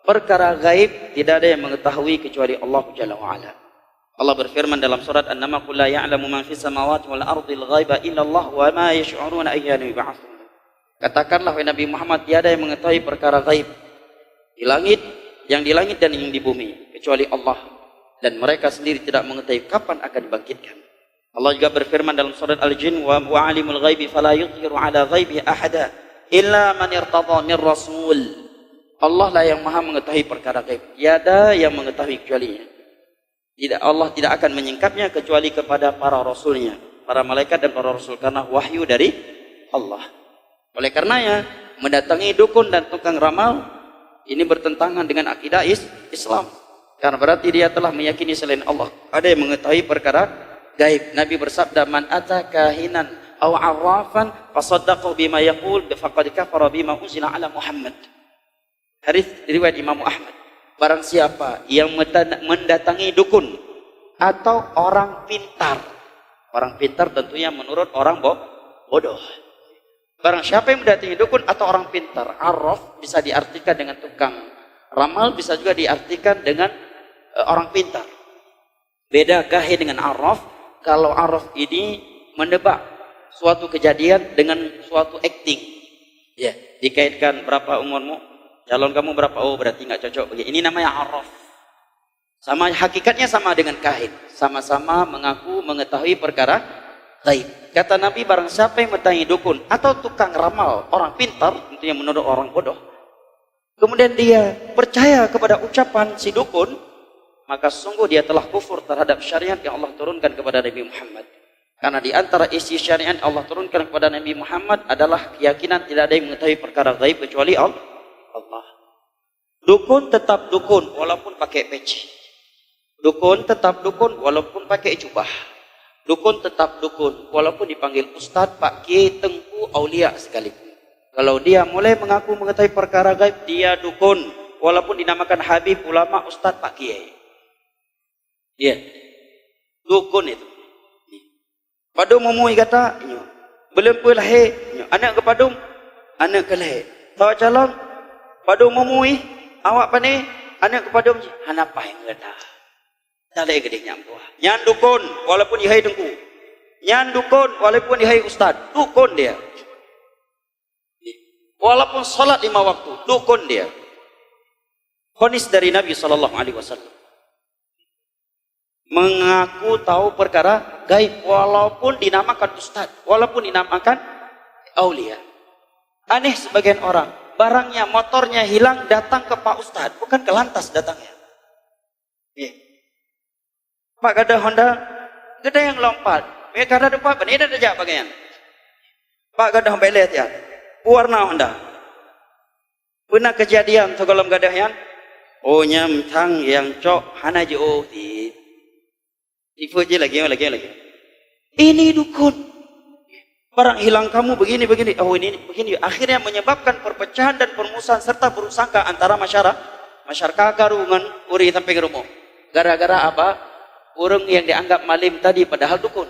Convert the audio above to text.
perkara gaib tidak ada yang mengetahui kecuali Allah Jalla wa Ala. Allah berfirman dalam surat An-Naml, "Qul la ya'lamu man fis samawati wal ardi al-ghaiba illa Allah wa ma yash'uruna ayyana yub'atsun." Katakanlah wahai Nabi Muhammad, tiada yang mengetahui perkara gaib di langit, yang di langit dan yang di bumi kecuali Allah, dan mereka sendiri tidak mengetahui kapan akan dibangkitkan. Allah juga berfirman dalam surat Al-Jin, "Wa alimul ghaibi fala yudhiru ala ghaibi ahada illa man irtada min rasul." Allah lah yang maha mengetahui perkara gaib. Tiada yang mengetahui kecualinya. Allah tidak akan menyingkapnya kecuali kepada para rasulnya, para malaikat dan para rasul, karena wahyu dari Allah. Oleh karenanya, mendatangi dukun dan tukang ramal ini bertentangan dengan akidah Islam. Karena berarti dia telah meyakini selain Allah ada yang mengetahui perkara gaib. Nabi bersabda, "Man ata kahinan aw arrafan fasaddaqahu bima yaqul faqad kafara bima unzila ala Muhammad." Hadis riwayat Imam Ahmad. Barang siapa yang mendatangi dukun atau orang pintar. Orang pintar tentunya menurut orang bodoh. Barang siapa yang mendatangi dukun atau orang pintar, arraf bisa diartikan dengan tukang ramal, bisa juga diartikan dengan orang pintar. Beda kahin dengan arraf. Kalau arraf ini menebak suatu kejadian dengan suatu acting. Ya, dikaitkan berapa umurmu? Calon kamu berapa? Oh, berarti nggak cocok. Ini namanya arraf. Sama hakikatnya sama dengan kahin. Sama-sama mengaku mengetahui perkara gaib. Kata Nabi, barang siapa yang mendatangi dukun atau tukang ramal, orang pintar, tentunya menurut orang bodoh, kemudian dia percaya kepada ucapan si dukun, maka sungguh dia telah kufur terhadap syariat yang Allah turunkan kepada Nabi Muhammad. Karena di antara isi syariat Allah turunkan kepada Nabi Muhammad adalah keyakinan tidak ada yang mengetahui perkara gaib kecuali Allah. Dukun tetap dukun walaupun pakai peci. Dukun tetap dukun walaupun pakai jubah. Dukun tetap dukun walaupun dipanggil ustaz, pak kiai, tengku, aulia sekalipun. Kalau dia mulai mengaku mengetahui perkara gaib, dia dukun walaupun dinamakan habib, ulama, ustaz, pak kiai. Dia dukun itu. Padung memui kata, belum pun lahir, anak ke padung, anak ke lahir. Tahu calon, padung memui, awak pani, anak ke padung, hanapa yang kata. Tak ada gede nyampuah. Nyan dukun, walaupun ihai dengku. Nyan dukun, walaupun ihai ustaz, dukun dia. Walaupun salat 5 waktu, dukun dia. Khonis dari Nabi SAW. Mengaku tahu perkara gaib, walaupun dinamakan ustaz, walaupun dinamakan aulia. Aneh sebagian orang, barangnya, motornya hilang, datang ke Pak Ustaz, bukan ke lantas datangnya. Pak gada Honda, gada yang lompat. Mereka gada depan, ini ada jak bagian. Pak gada belet ya, warna Honda. Pernah kejadian sekolah gada yang, oh nyam tang yang cok hana je oh ti. Tipu je lagi. Ini dukun. Barang hilang kamu begini, oh ini begini. Akhirnya menyebabkan perpecahan dan permusuhan serta bersangka antara masyarakat garungan uri sampai ke rumah. Gara-gara apa? Orang yang dianggap malim tadi padahal dukun.